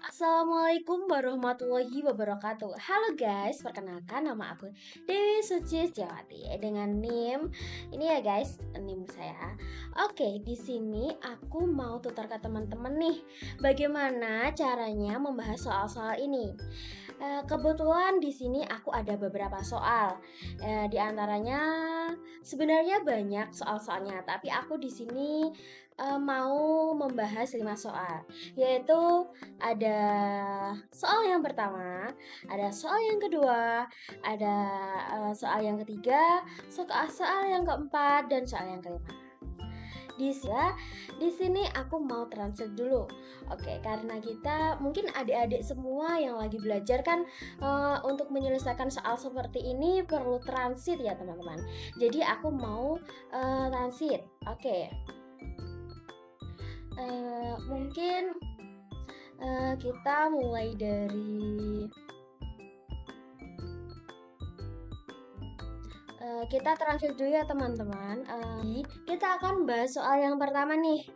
Assalamualaikum warahmatullahi wabarakatuh. Halo guys, perkenalkan nama aku Dewi Suci Setiawati dengan NIM. Ini ya guys, NIM saya. Oke, di sini aku mau tutor ke teman-teman nih. Bagaimana caranya membahas soal-soal ini? Kebetulan di sini aku ada beberapa soal. Di antaranya sebenarnya banyak soal-soalnya, tapi aku di sini mau membahas 5 soal, yaitu ada soal yang pertama, ada soal yang kedua, ada soal yang ketiga, soal yang keempat, dan soal yang kelima. Di sini aku mau translate dulu. Oke, karena kita mungkin adik-adik semua yang lagi belajar kan untuk menyelesaikan soal seperti ini perlu transit ya teman-teman. Jadi aku mau transit. Oke. Mungkin kita mulai dari kita translate dulu ya teman-teman. Kita akan bahas soal yang pertama nih.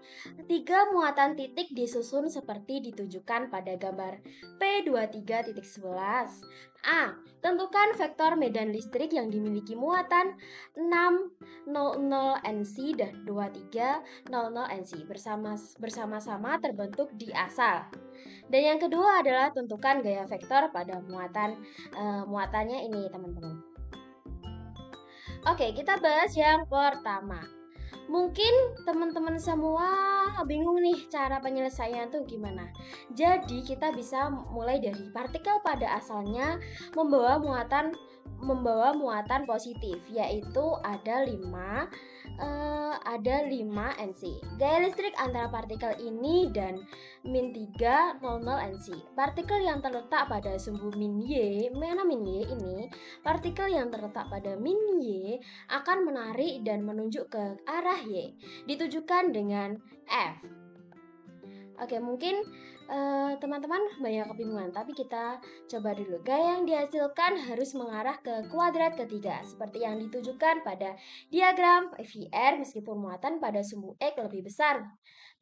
3 muatan titik disusun seperti ditujukan pada gambar P23.11. A. Tentukan vektor medan listrik yang dimiliki muatan 600 NC dan 2300 NC bersama-sama terbentuk di asal. Dan yang kedua adalah tentukan gaya vektor pada muatannya ini teman-teman. Oke, kita bahas yang pertama. Mungkin teman-teman semua bingung nih cara penyelesaian tuh gimana. Jadi kita bisa mulai dari partikel pada asalnya membawa muatan positif, yaitu ada 5 NC. Gaya listrik antara partikel ini dan min 300 NC. Partikel yang terletak pada sumbu min Y, mana min Y ini? Partikel yang terletak pada min Y akan menarik dan menunjuk ke arah Y, ditujukan dengan F. Oke, mungkin teman-teman banyak kebingungan, tapi kita coba dulu. Gaya yang dihasilkan harus mengarah ke kuadrat ketiga, seperti yang ditujukan pada diagram VR, meskipun muatan pada sumbu X lebih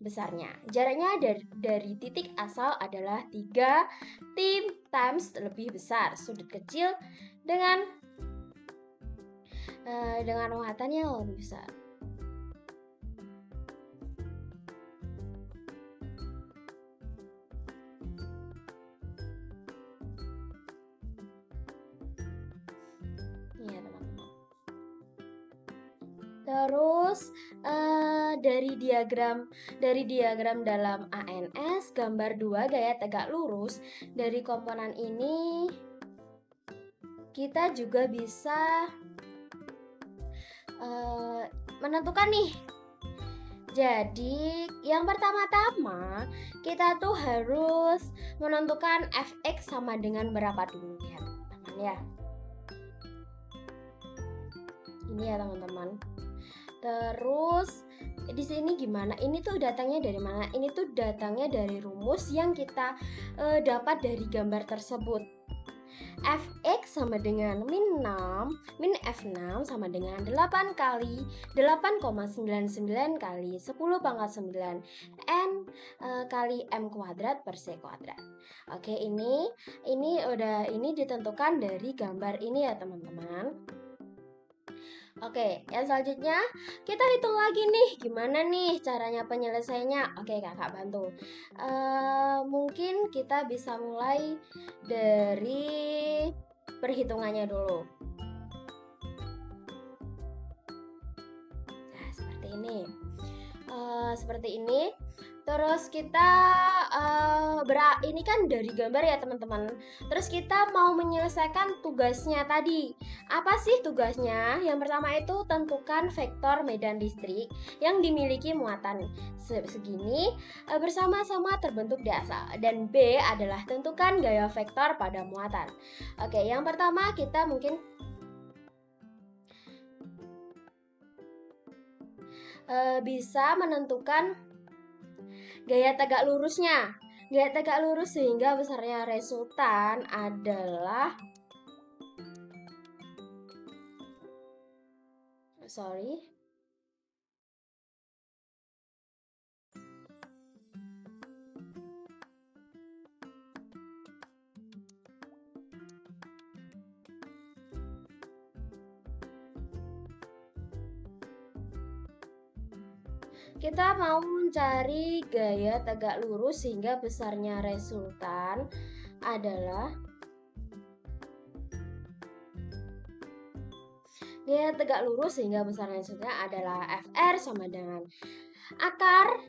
besarnya. Jaraknya dari titik asal adalah 3 times lebih besar. Sudut kecil dengan muatannya lebih besar. Iya teman-teman. Terus dari diagram dalam ANS gambar 2 gaya tegak lurus dari komponen ini kita juga bisa menentukan nih. Jadi yang pertama-tama kita tuh harus menentukan fx sama dengan berapa dulu ya teman-teman ya. Ini ya teman-teman. Terus di sini gimana? Ini tuh datangnya dari mana? Ini tuh datangnya dari rumus yang kita dapat dari gambar tersebut. Fx sama dengan min F6 sama dengan 8 kali 8,99 kali 10 pangkat 9 N kali M kuadrat per C kuadrat. Oke, ini ditentukan dari gambar ini ya teman-teman. Oke, yang selanjutnya kita hitung lagi nih, gimana nih caranya penyelesaiannya. Oke, kakak bantu. Mungkin kita bisa mulai dari perhitungannya dulu. Nah, seperti ini. Terus kita ini kan dari gambar ya teman-teman. Terus kita mau menyelesaikan tugasnya tadi. Apa sih tugasnya? Yang pertama itu tentukan vektor medan listrik yang dimiliki muatan segini bersama-sama terbentuk di asal. Dan B adalah tentukan gaya vektor pada muatan. Oke, yang pertama kita mungkin bisa menentukan gaya tegak lurusnya. Gaya tegak lurus sehingga besarnya resultan adalah Kita mau mencari gaya tegak lurus sehingga besarnya resultan adalah gaya tegak lurus sehingga besarnya resultan adalah FR sama dengan akar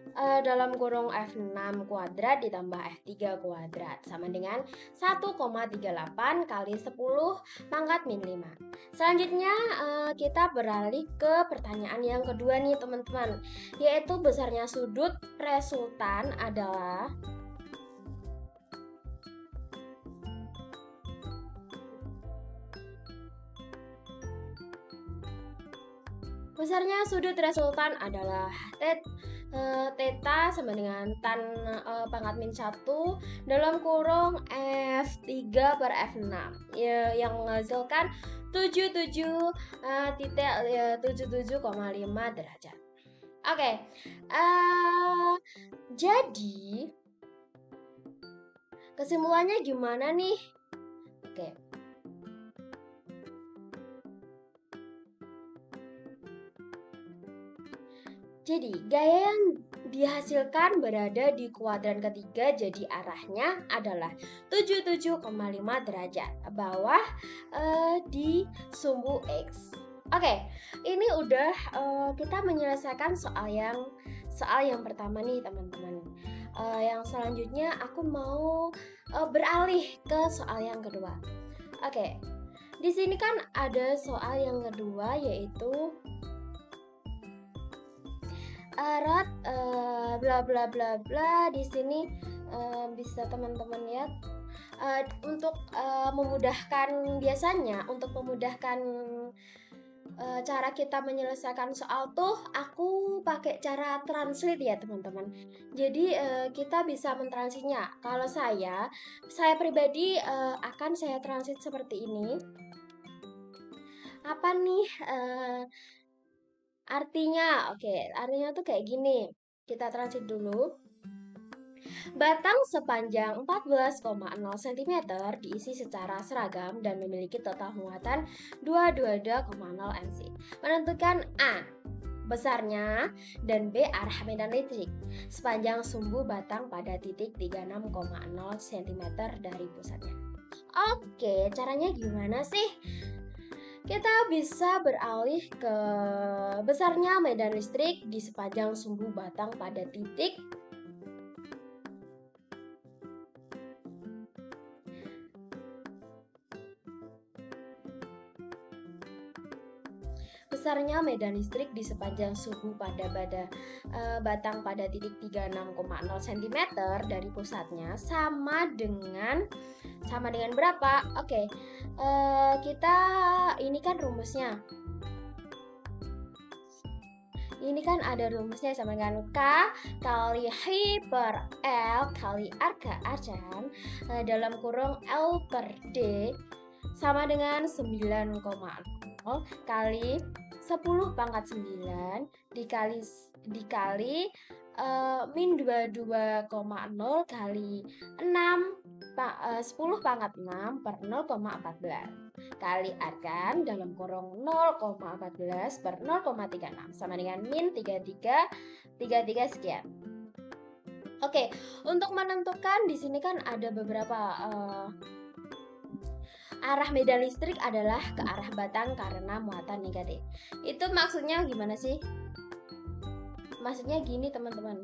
dalam kurung F6 kuadrat ditambah F3 kuadrat sama dengan 1,38 kali 10 pangkat min 5. Selanjutnya kita beralih ke pertanyaan yang kedua nih teman-teman, yaitu besarnya sudut resultan adalah theta sama dengan tan pangkat min 1 dalam kurung F3 per F6 ya, yang menghasilkan 77,5 derajat. Oke, jadi kesimpulannya gimana nih? Oke. Jadi, gaya yang dihasilkan berada di kuadran ketiga, jadi arahnya adalah 77,5 derajat bawah di sumbu X. Oke, ini udah kita menyelesaikan soal yang pertama nih teman-teman. Yang selanjutnya aku mau beralih ke soal yang kedua. Oke, di sini kan ada soal yang kedua yaitu rot bla bla bla bla. Di sini bisa teman-teman lihat untuk memudahkan, biasanya untuk memudahkan cara kita menyelesaikan soal tuh aku pakai cara translate ya teman-teman. Jadi kita bisa mentranslitnya. Kalau saya pribadi akan saya translate seperti ini. Apa nih artinya? Oke, artinya tuh kayak gini. Kita translate dulu. Batang sepanjang 14,0 cm diisi secara seragam dan memiliki total muatan 222,0 mc. Menentukan A besarnya dan B arah medan listrik sepanjang sumbu batang pada titik 36,0 cm dari pusatnya. Oke, caranya gimana sih? Kita bisa beralih ke besarnya medan listrik di sepanjang sumbu batang pada titik besarnya medan listrik di sepanjang sumbu pada batang pada titik 36,0 cm dari pusatnya sama dengan berapa? Oke, kita ini kan rumusnya. Ini kan ada rumusnya sama dengan K kali H per L kali R ke acan dalam kurung L per D sama dengan 9,0 kali 10 pangkat 9 dikali min 22,0 kali 6 10 pangkat 6 per 0,14 kali arkan dalam kurung 0,14 per 0,36 sama dengan min 33 sekian. Oke, untuk menentukan di sini kan ada beberapa arah medan listrik adalah ke arah batang karena muatan negatif. Itu maksudnya gimana sih? Maksudnya gini teman-teman.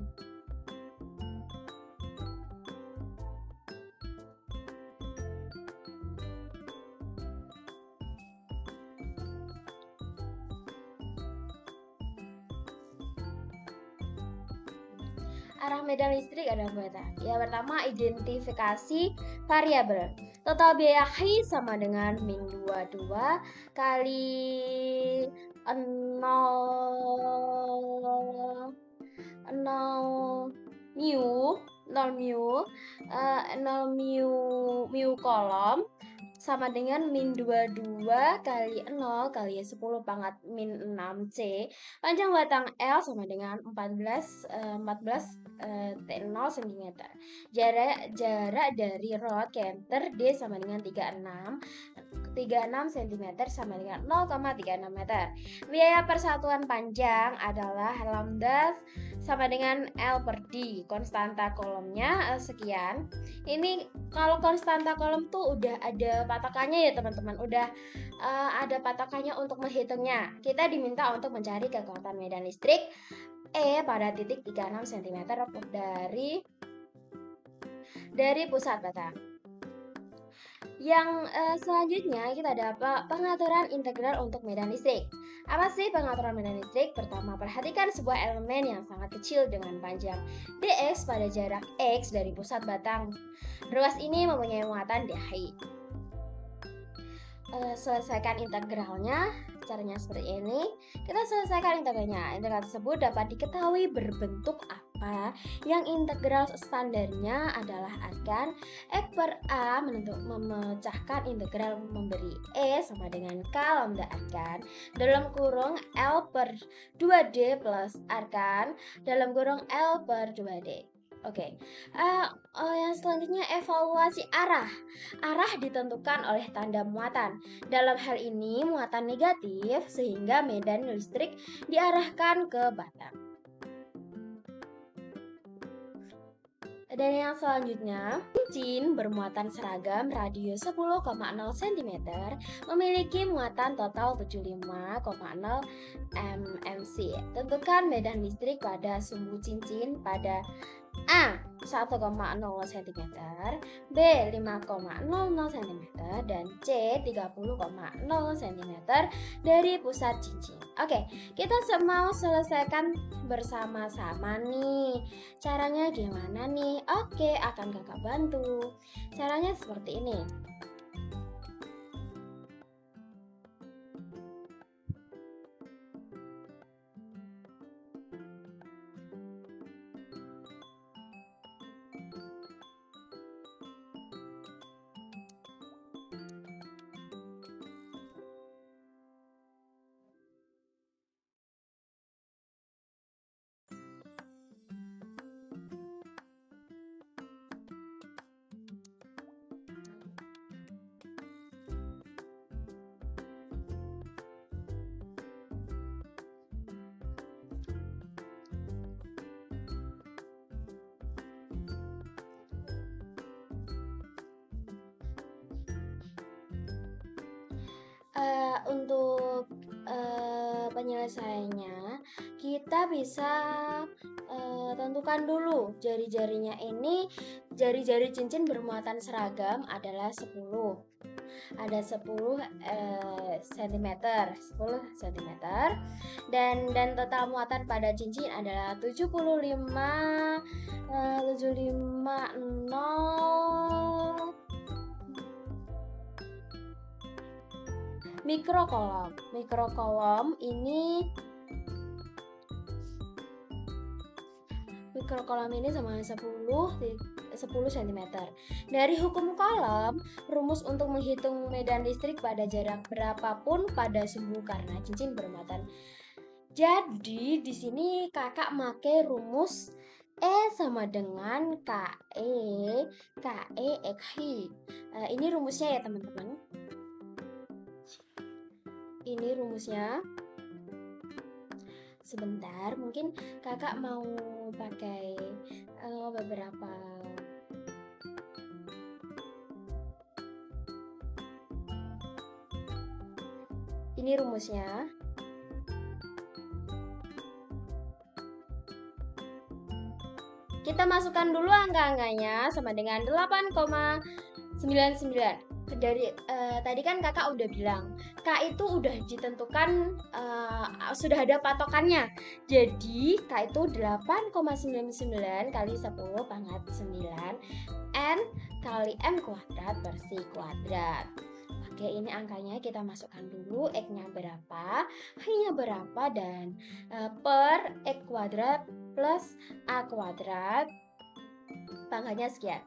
Arah medan listrik adalah berapa? Ya, pertama identifikasi variabel. Total biaya H sama dengan min 22 kali 0 mu kolom sama dengan min 22 kali 0 kali 10 pangkat min 6C. Panjang batang L sama dengan 14 T0 cm. Jarak dari rod ke enter D sama dengan 36 36 cm sama dengan 0,36 meter. Biaya persatuan panjang adalah lambda sama dengan L per D. Konstanta kolomnya sekian. Ini kalau konstanta kolom tuh udah ada patokannya ya teman-teman. Udah ada patokannya untuk menghitungnya. Kita diminta untuk mencari kekuatan medan listrik E pada titik 36 cm dari pusat batang. Yang selanjutnya kita dapat pengaturan integral untuk medan listrik. Apa sih pengaturan medan listrik? Pertama, perhatikan sebuah elemen yang sangat kecil dengan panjang dx pada jarak x dari pusat batang. Ruas ini mempunyai muatan dhi. Selesaikan integralnya. Caranya seperti ini. Kita selesaikan integralnya. Integral tersebut dapat diketahui berbentuk apa yang integral standarnya adalah arkan X per A memecahkan integral memberi E sama dengan K lambda arkan dalam kurung L per 2D plus arkan dalam kurung L per 2D. Oke, yang selanjutnya evaluasi arah. Arah ditentukan oleh tanda muatan. Dalam hal ini muatan negatif sehingga medan listrik diarahkan ke batang. Dan yang selanjutnya, cincin bermuatan seragam radius 10,0 cm memiliki muatan total 75,0 mmc. Tentukan medan listrik pada sumbu cincin pada A 1,0 cm, B 5,00 cm, dan C 30,0 cm dari pusat cincin. Oke, kita mau selesaikan bersama-sama nih. Caranya gimana nih? Oke, akan kakak bantu. Caranya seperti ini. Untuk penyelesaiannya kita bisa tentukan dulu jari-jarinya ini. Jari-jari cincin bermuatan seragam adalah 10. Ada 10 cm, 10 cm. Dan total muatan pada cincin adalah 750 mikrokolom. Mikrokolom ini sama 10 cm. Dari hukum Coulomb, rumus untuk menghitung medan listrik pada jarak berapapun pada sumbu karena cincin bermuatan. Jadi di sini kakak pakai rumus E sama dengan KE X I. Ini rumusnya ya teman-teman. Ini rumusnya. Sebentar, mungkin kakak mau pakai beberapa ini rumusnya. Kita masukkan dulu angka-angkanya sama dengan 8,99. Dari tadi kan kakak udah bilang K itu udah ditentukan, sudah ada patokannya. Jadi K itu 8,99 kali 10 pangkat 9 N kali M kuadrat per C kuadrat. Oke, ini angkanya kita masukkan dulu. X-nya berapa, Y-nya berapa, dan per X kuadrat plus A kuadrat pangkatnya sekian.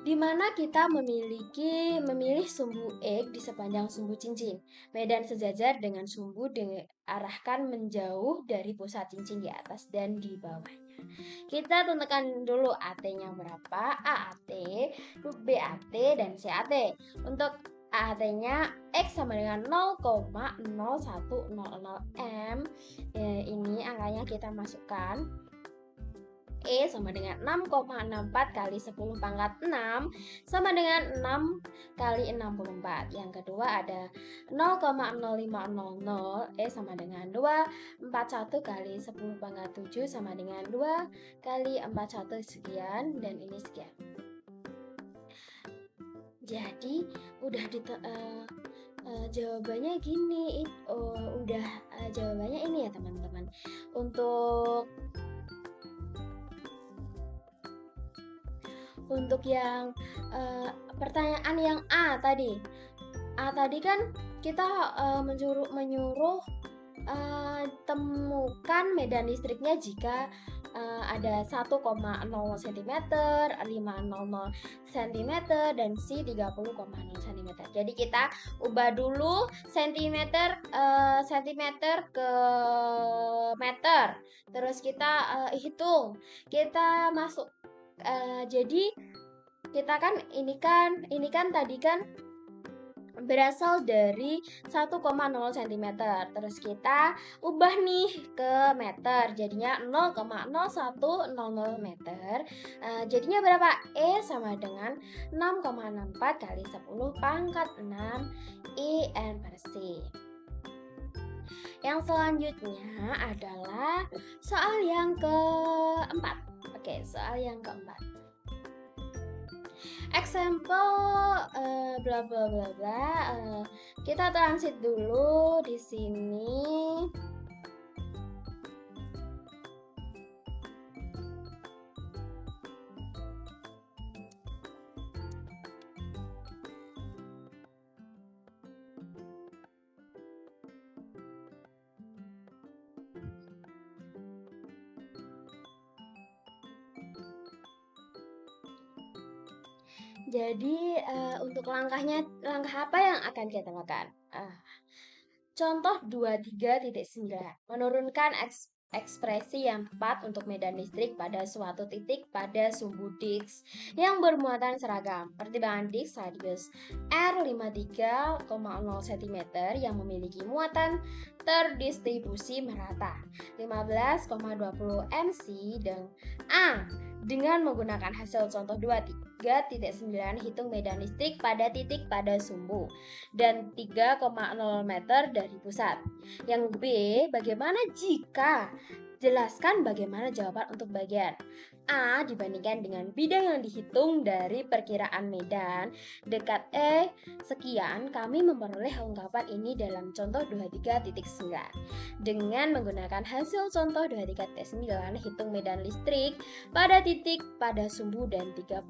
Di mana kita memilih sumbu X di sepanjang sumbu cincin. Medan sejajar dengan sumbu diarahkan menjauh dari pusat cincin di atas dan di bawahnya. Kita tentukan dulu AT-nya berapa, AAT, BAT, dan CAT. Untuk AAT-nya X sama dengan 0,0100 M. Ini angkanya kita masukkan. E sama dengan 6,64 kali 10 pangkat 6 sama dengan 6 kali 64. Yang kedua ada 0,0500. E sama dengan 241 kali 10 pangkat 7 sama dengan 2 kali 41 sekian, dan ini sekian. Jadi udah jawabannya gini. Jawabannya ini ya teman-teman. Untuk yang pertanyaan yang A tadi kan kita menyuruh temukan medan listriknya jika ada 1,00 cm, 500 cm, dan C 30,0 cm. Jadi kita ubah dulu cm ke meter. Terus kita hitung. Kita masuk. Jadi kita kan ini kan tadi kan berasal dari 1,0 cm. Terus kita ubah nih ke meter, jadinya 0,0100 meter. Jadinya berapa? E sama dengan 6,64 kali 10 pangkat 6 IN per C. Yang selanjutnya adalah soal yang keempat. Oke, soal yang keempat. Example bla bla bla bla. Kita transit dulu di sini. Jadi untuk langkah apa yang akan kita lakukan? Contoh 23.9. Menurunkan ekspresi yang tepat untuk medan listrik pada suatu titik pada sumbu Dix yang bermuatan seragam. Pertimbangan Dix radius R 53,0 cm yang memiliki muatan terdistribusi merata 15,20 MC dan A. Dengan menggunakan hasil contoh 23.9, hitung medan listrik pada titik pada sumbu dan 3,0 meter dari pusat. Yang B, bagaimana jika? Jelaskan bagaimana jawaban untuk bagian A dibandingkan dengan bidang yang dihitung dari perkiraan medan dekat E sekian. Kami memperoleh ungkapan ini dalam contoh 23.9. Dengan menggunakan hasil contoh 23.9, hitung medan listrik pada titik pada sumbu dan 30,0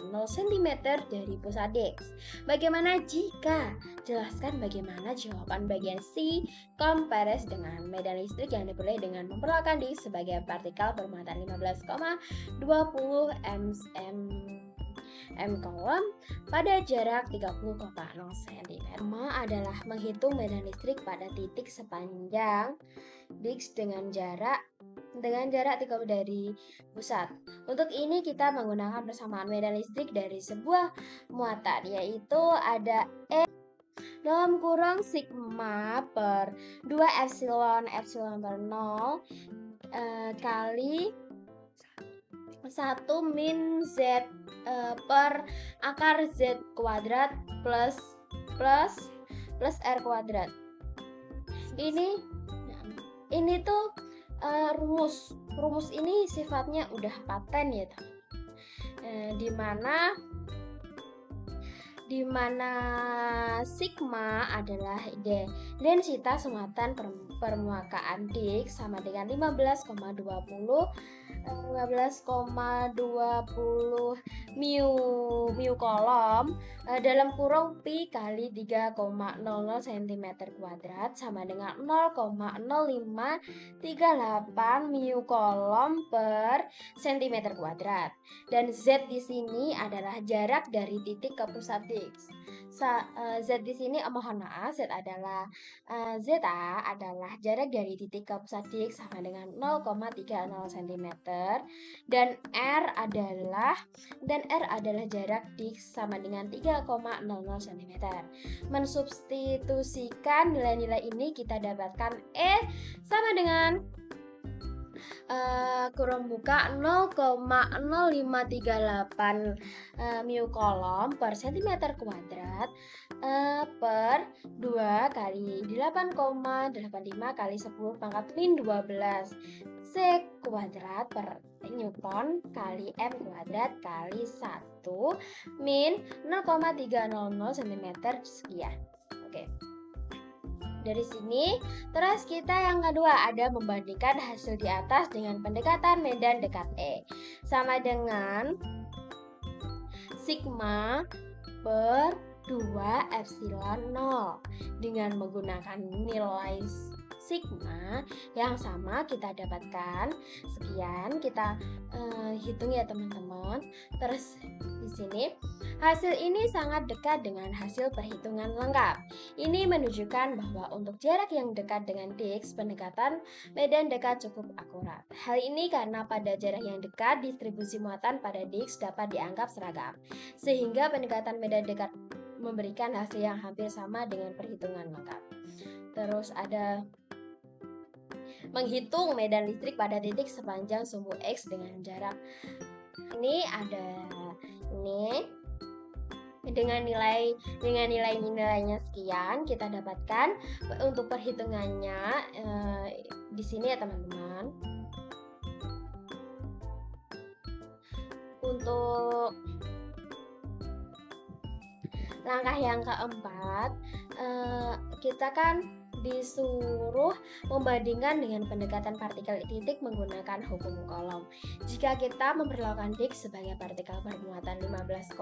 cm dari pusat Dix. Bagaimana jika? Jelaskan bagaimana jawaban bagian C compares dengan medan listrik yang diperoleh dengan memperlakukan Dix sebagai partikel bermuatan 15,20 m kolom pada jarak 30,0 cm. Pertama adalah menghitung medan listrik pada titik sepanjang Dix dengan jarak 30 dari pusat. Untuk ini kita menggunakan persamaan medan listrik dari sebuah muatan, yaitu ada E dalam kurung sigma per 2 epsilon per 0 kali 1 min Z per akar Z kuadrat plus R kuadrat. Ini tuh rumus ini sifatnya udah paten ya, di mana sigma adalah densitas muatan permukaan Dix sama dengan 15,20 mu kolom dalam kurung pi kali 3,00 cm kuadrat sama dengan 0,0538 mu kolom per cm kuadrat. Dan Z di sini adalah jarak dari titik ke pusat Dix. Z di sini mohon maaf, ZA adalah jarak dari titik ke pusat Dix sama dengan 0,30 cm dan R adalah jarak Dix sama dengan 3,00 cm. Mensubstitusikan nilai-nilai ini kita dapatkan E sama dengan kurung buka 0,0538 mu kolom per cm kuadrat per 2 kali 8,85 kali 10 pangkat min 12 C kuadrat per Newton kali M kuadrat kali 1 min 0,300 cm sekian. Oke. Dari sini, terus kita yang kedua ada membandingkan hasil di atas dengan pendekatan medan dekat E. Sama dengan sigma per 2 epsilon 0. Dengan menggunakan nilai sigma yang sama kita dapatkan sekian, kita hitung ya teman-teman. Terus di sini hasil ini sangat dekat dengan hasil perhitungan lengkap. Ini menunjukkan bahwa untuk jarak yang dekat dengan Dix, pendekatan medan dekat cukup akurat. Hal ini karena pada jarak yang dekat, distribusi muatan pada Dix dapat dianggap seragam, sehingga pendekatan medan dekat memberikan hasil yang hampir sama dengan perhitungan lengkap. Terus ada menghitung medan listrik pada titik sepanjang sumbu X dengan jarak. Ini ada ini dengan nilainya sekian kita dapatkan untuk perhitungannya di sini ya teman-teman. Untuk langkah yang keempat, kita kan disuruh membandingkan dengan pendekatan partikel titik menggunakan hukum kolom. Jika kita memperlakukan Dix sebagai partikel bermuatan 15,20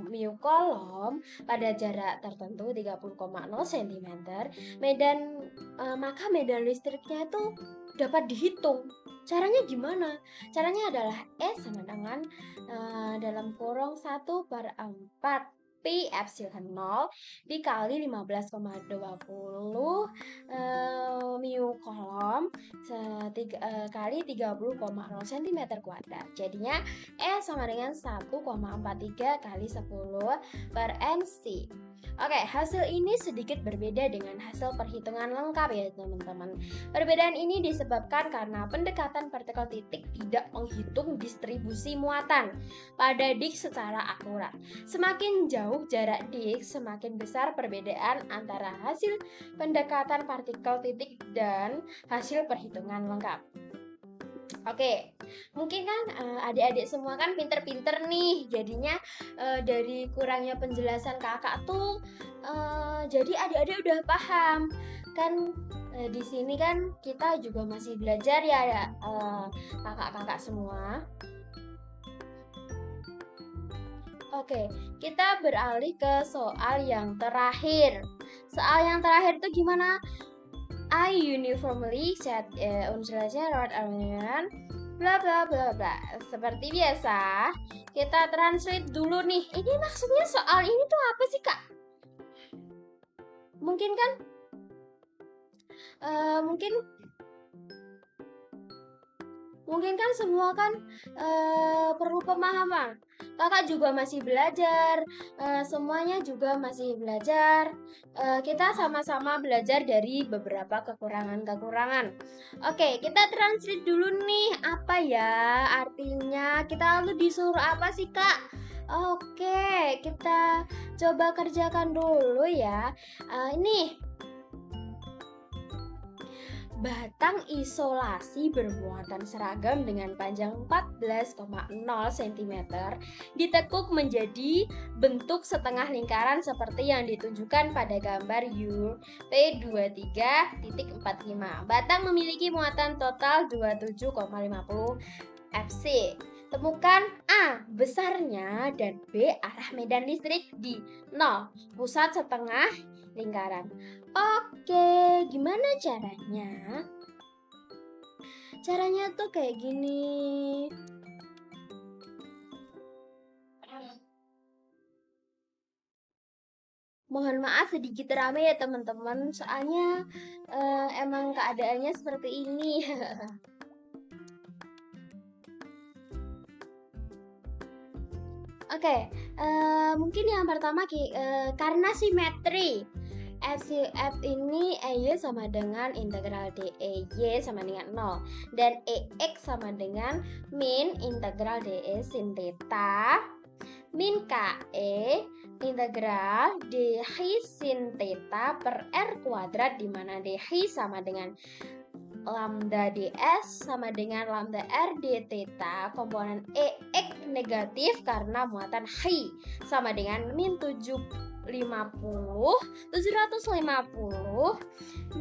mu kolom pada jarak tertentu 30,0 cm, maka medan listriknya itu dapat dihitung. Caranya gimana? Caranya adalah E sama dengan dalam kurung 1/4 Pi epsilon 0 dikali 15,20 mu kolom kali 30,0 cm kuadrat. Jadinya E sama dengan 1,43 kali 10 per NC. Oke, hasil ini sedikit berbeda dengan hasil perhitungan lengkap ya teman-teman. Perbedaan ini disebabkan karena pendekatan partikel titik tidak menghitung distribusi muatan pada Dix secara akurat. Semakin jauh jarak Dix, semakin besar perbedaan antara hasil pendekatan partikel titik dan hasil perhitungan lengkap. Oke, mungkin kan adik-adik semua kan pinter-pinter nih, jadinya dari kurangnya penjelasan kakak tuh jadi adik-adik udah paham kan. Di sini kan kita juga masih belajar ya kakak-kakak semua. Oke, kita beralih ke soal yang terakhir. Soal yang terakhir itu gimana? I uniformly set unsilation rod element bla bla bla bla. Seperti biasa, kita translate dulu nih. Ini maksudnya soal ini tuh apa sih, Kak? Mungkin kan mungkin kan semua kan perlu pemahaman. Kakak juga masih belajar, semuanya juga masih belajar. Kita sama-sama belajar dari beberapa kekurangan-kekurangan. Oke, kita translate dulu nih, apa ya artinya? Kita lalu disuruh apa sih, Kak? Oke, kita coba kerjakan dulu ya. Ini batang isolasi bermuatan seragam dengan panjang 14,0 cm ditekuk menjadi bentuk setengah lingkaran seperti yang ditunjukkan pada gambar UP23.45. Batang memiliki muatan total 27,50 Fc. Temukan A besarnya dan B arah medan listrik di 0, pusat setengah lingkaran. Oke, gimana caranya? Caranya tuh kayak gini. Mohon maaf sedikit rame ya teman-teman, soalnya emang keadaannya seperti ini. Oke, mungkin yang pertama karena simetri. F ini EY sama dengan integral DEY sama dengan 0, dan EX sama dengan min integral DE sin theta min KE integral DH sin theta per R kuadrat, di mana DH sama dengan lambda ds sama dengan lambda r d theta. Komponen EX negatif karena muatan Hi sama dengan min 750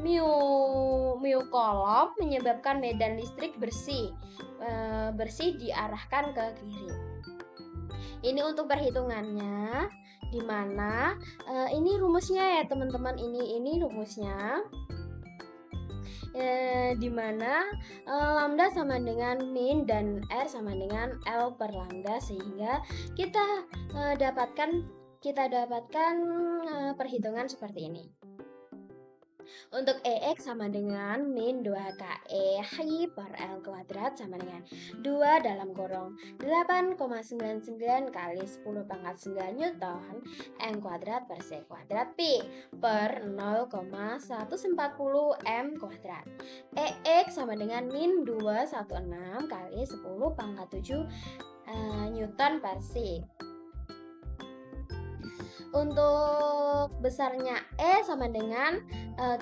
mu kolom menyebabkan medan listrik bersih diarahkan ke kiri. Ini untuk perhitungannya, di mana ini rumusnya ya teman-teman, ini rumusnya. Di mana lambda sama dengan min dan R sama dengan L per lambda, sehingga kita dapatkan perhitungan seperti ini. Untuk EX sama dengan min 2KE Hi per L kuadrat sama dengan 2 dalam kurung 8,99 kali 10 pangkat 9 Newton M kuadrat per C kuadrat Pi per 0,140 M kuadrat. EX sama dengan min 216 kali 10 pangkat 7 Newton per C. Untuk besarnya E sama dengan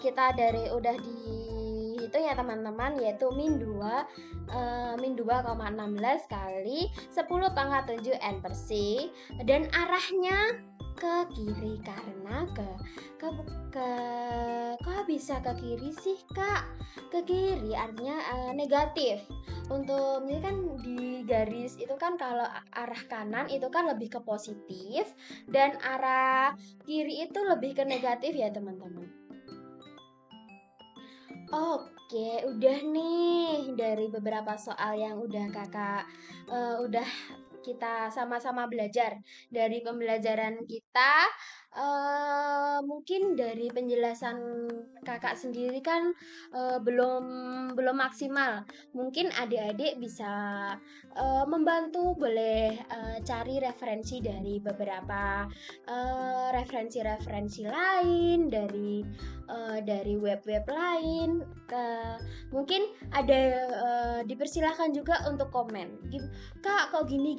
kita udah dihitung ya teman-teman, yaitu min 2,16 kali 10 pangkat 7 N per C, dan arahnya ke kiri karena kok bisa ke kiri sih Kak? Ke kiri artinya negatif. Untuk ini kan di garis itu kan kalau arah kanan itu kan lebih ke positif, dan arah kiri itu lebih ke negatif ya teman-teman. Oke, udah nih dari beberapa soal yang udah kakak udah kita sama-sama belajar dari pembelajaran kita. Mungkin dari penjelasan kakak sendiri kan belum maksimal. Mungkin adik-adik bisa membantu, boleh cari referensi dari beberapa referensi lain dari web-web lain. Mungkin ada dipersilahkan juga untuk komen. Kak, kok gini.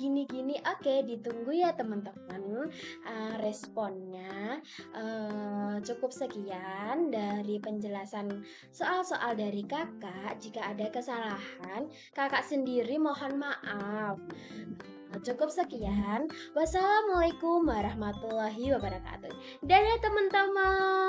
Oke, ditunggu ya teman-teman responnya. Cukup sekian dari penjelasan soal-soal dari kakak. Jika ada kesalahan, kakak sendiri mohon maaf. Cukup sekian. Wassalamualaikum warahmatullahi wabarakatuh. Dadah teman-teman.